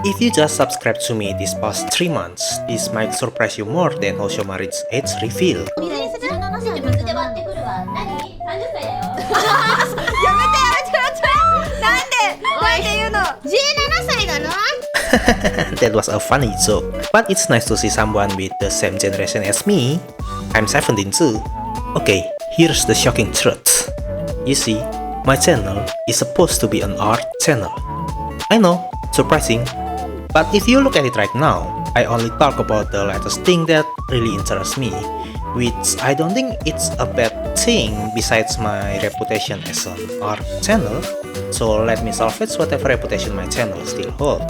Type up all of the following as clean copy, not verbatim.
If you just subscribe to me this past 3 months, this might surprise you more than Hoshomari's age reveal. 17 That was a funny joke, but it's nice to see someone with the same generation as me. I'm 17 too. Okay, here's the shocking truth. You see, my channel is supposed to be an art channel. I know, surprising. But if you look at it right now, I only talk about the latest thing that really interests me, which I don't think it's a bad thing besides my reputation as an art channel, so let me salvage whatever reputation my channel still holds.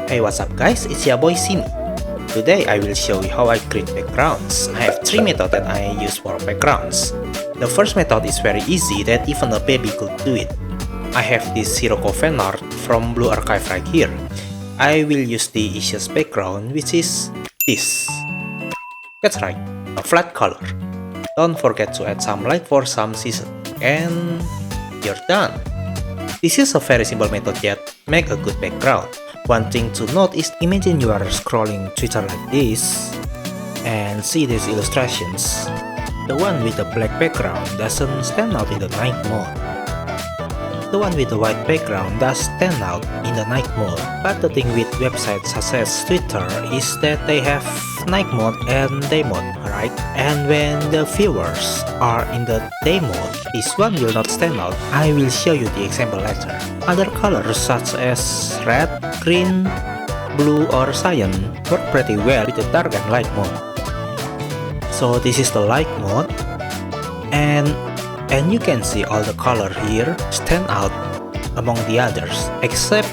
Hey, what's up guys, it's your boy Sini. Today I will show you how I create backgrounds. I have 3 methods that I use for backgrounds. The first method is very easy that even a baby could do it. I have this Hiroko fan art from Blue Archive right here. I will use the easiest background, which is this. That's right, a flat color. Don't forget to add some light for some season. And you're done. This is a very simple method yet make a good background. One thing to note is imagine you are scrolling Twitter like this and see these illustrations. The one with the black background doesn't stand out in the night mode. The one with the white background does stand out in the night mode. But the thing with websites such as Twitter is that they have night mode and day mode, right? And when the viewers are in the day mode, this one will not stand out. I will show you the example later. Other colors such as red, green, blue or cyan work pretty well with the dark and light mode. So this is the light mode, and you can see all the color here stand out among the others, except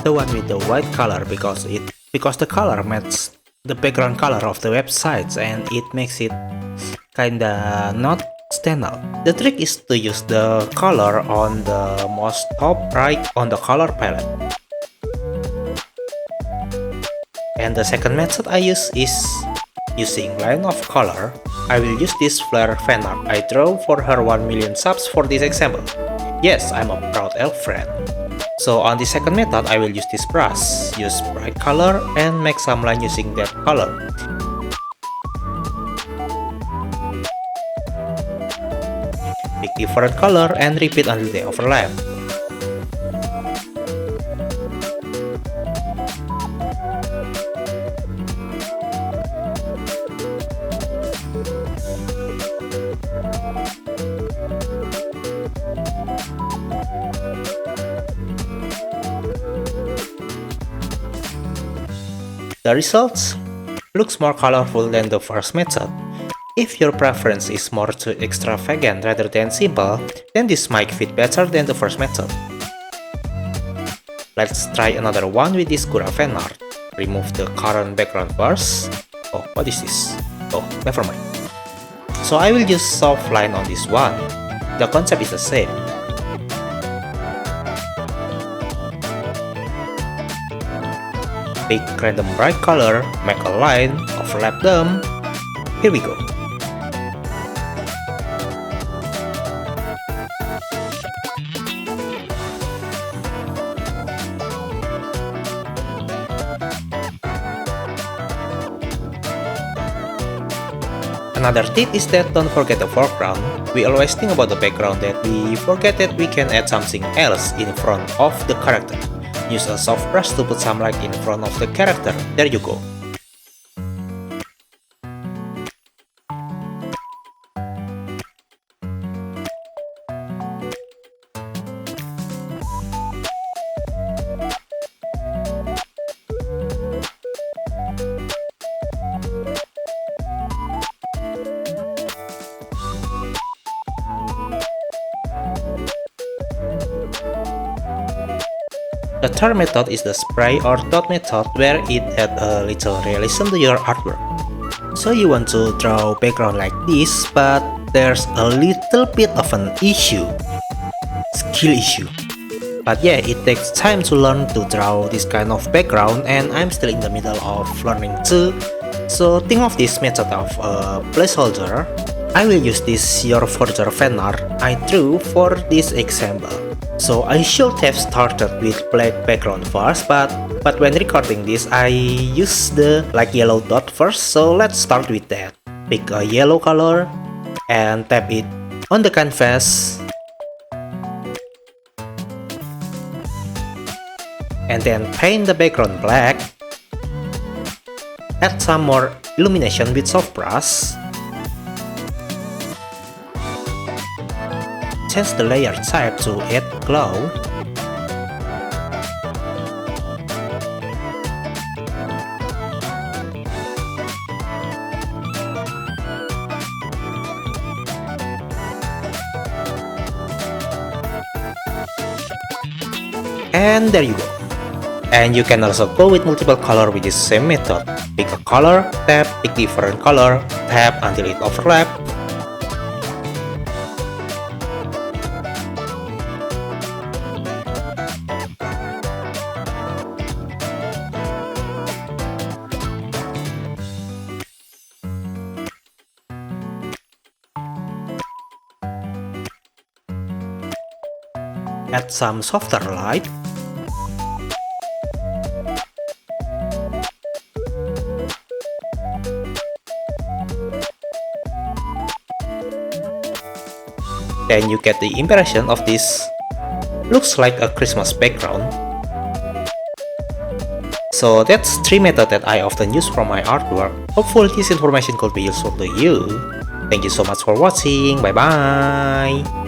the one with the white color because the color matches the background color of the websites and it makes it kinda not stand out. The trick is to use the color on the most top right on the color palette. And the second method I use is using line of color. I will use this Flare fan art I draw for her 1 million subs for this example. Yes, I'm a proud elf friend. So on the second method, I will use this brush, use bright color and make some line using that color. Pick different color and repeat until they overlap. The results looks more colorful than the first method. If your preference is more too extravagant rather than simple, then this might fit better than the first method. Let's try another one with this Kura fan art. Remove the current background first. Oh, what is this? Oh, never mind. So I will use soft line on this one. The concept is the same. Pick random bright color, make a line, overlap them. Here we go. Another tip is that don't forget the foreground. We always think about the background that we forget that we can add something else in front of the character. Use a soft brush to put some light in front of the character. There you go. The third method is the spray or dot method, where it adds a little realism to your artwork. So you want to draw background like this, but there's a little bit of an issue. Skill issue. But yeah, it takes time to learn to draw this kind of background and I'm still in the middle of learning too. So think of this method of a placeholder. I will use this Your Forger fan art I drew for this example. So I should have started with black background first, but when recording this I use the yellow dot first, so let's start with that. Pick a yellow color and tap it on the canvas, and then paint the background black. Add some more illumination with soft brush. Change the layer type to add glow. And there you go. And you can also go with multiple color with this same method. Pick a color, tap, pick different color, tap until it overlap. Add some softer light. Then you get the impression of this. Looks like a Christmas background. So that's 3 methods that I often use for my artwork. Hopefully this information could be useful to you. Thank you so much for watching. Bye bye.